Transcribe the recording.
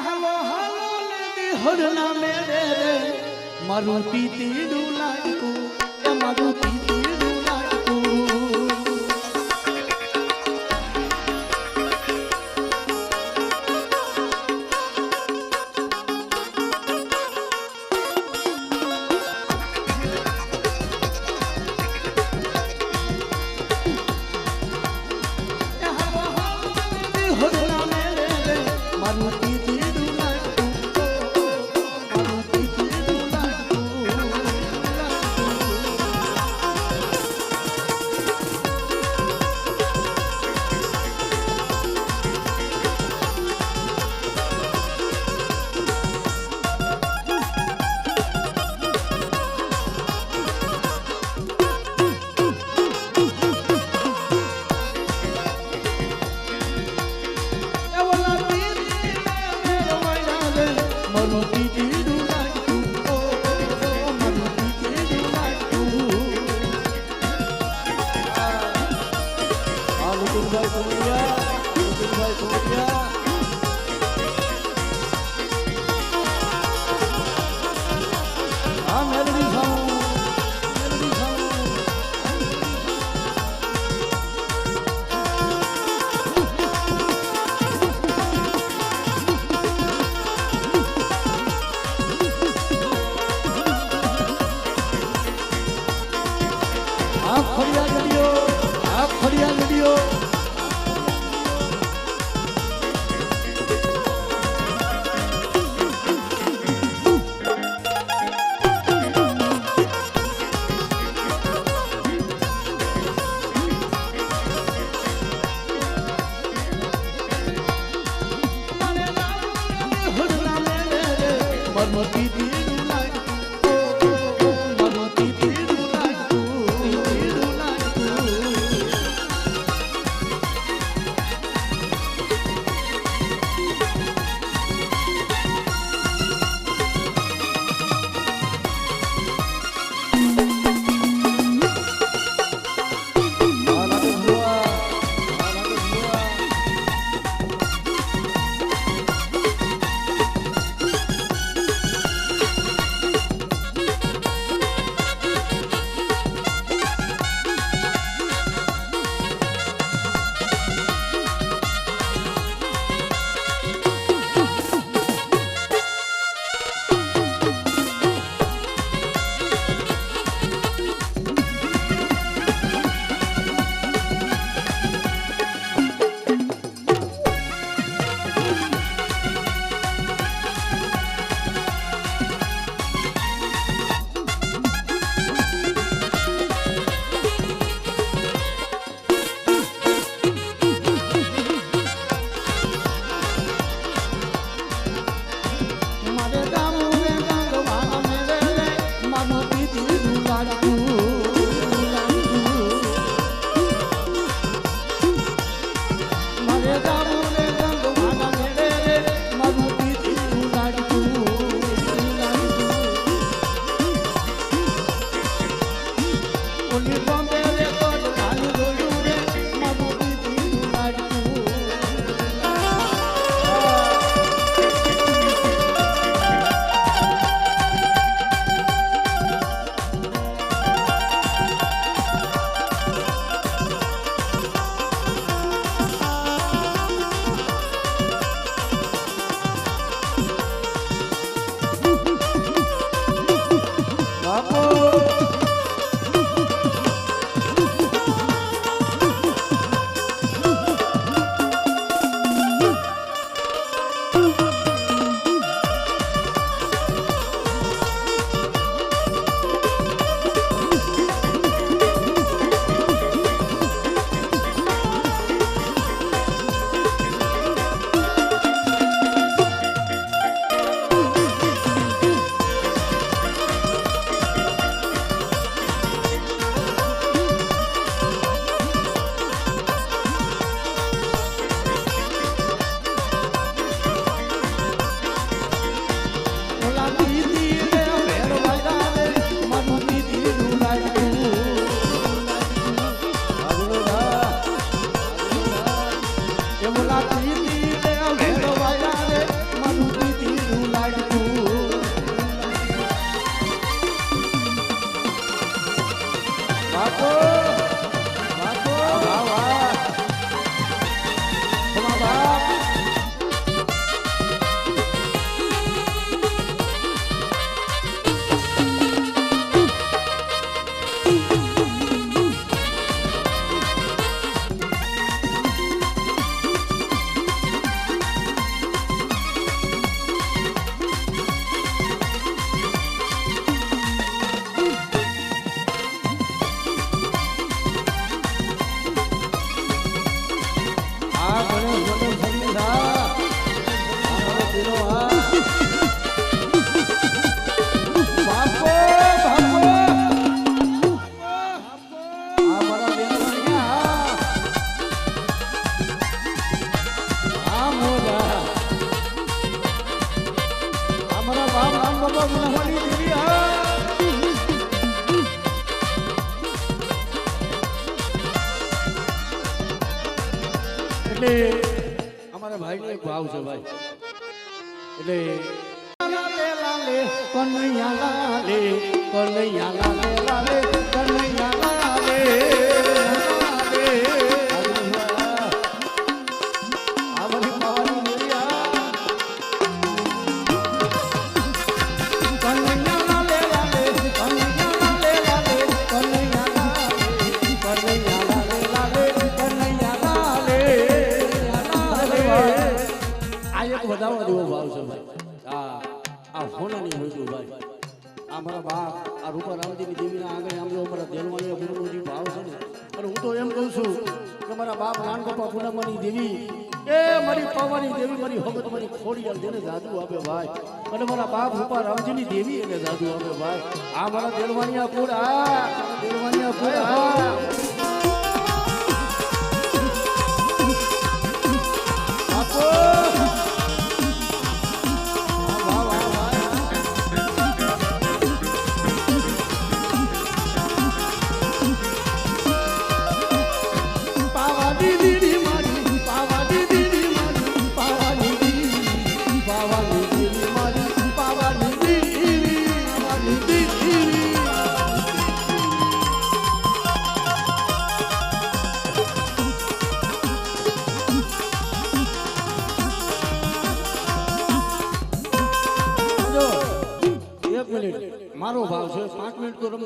હાલો હાલો ને હરના મેરે રે મારું તીતીડું લાડકું એ મારું તીતીડું લાડકું હરના મેરે રે મારું તીતીડું લાડકું મારું તીતીડું લાડકું મારું તીતીડું લાડકું મારું તીતીડું લાડકું આ લુકુભાઈ સોમરિયા આ મેલડી સાઉ આ ખડિયા લડિયો મારું તીતીડું લાડકું મારું તીતીડું લાડકું તીતીડું લાડકું તો ગુનાહની દેવી હા એટલે અમારા ભાઈ નો એક ભાવ છે ભાઈ એટલે કનૈયા લાલે કનૈયા લાલે લાલે કનૈયા લાલે આ બધી પાવાની દેરિયા કનૈયા લાલે લાલે કનૈયા લાલે લાલે કનૈયા લાલે કનૈયા લાલે લાલે કનૈયા લાલે આ એક વધારવા જેવો ભાવ છે ભાઈ આ હોનાની હોજો ભાઈ આ મારા બાપ આ રૂપા રામજીની દેવીના આગળ આમ જો અમારા દેલવાણીયા ગુરુનો જે ભાવ છે ને અને હું તો એમ કહું છું કે મારા બાપ નાનગોપા પૂનમની દેવી એ મારી પાવાની દેવી મારી હગત મારી ખોડિયાલ જેને જાદુ આપે ભાઈ અને મારા બાપ રૂપા રામજીની દેવી એને જાદુ આપે ભાઈ આ મારા દેલવાણીયા પૂર આ દેલવાણીયા પૂર આ મારો ભાવ છે 5 મિનિટ તો રમ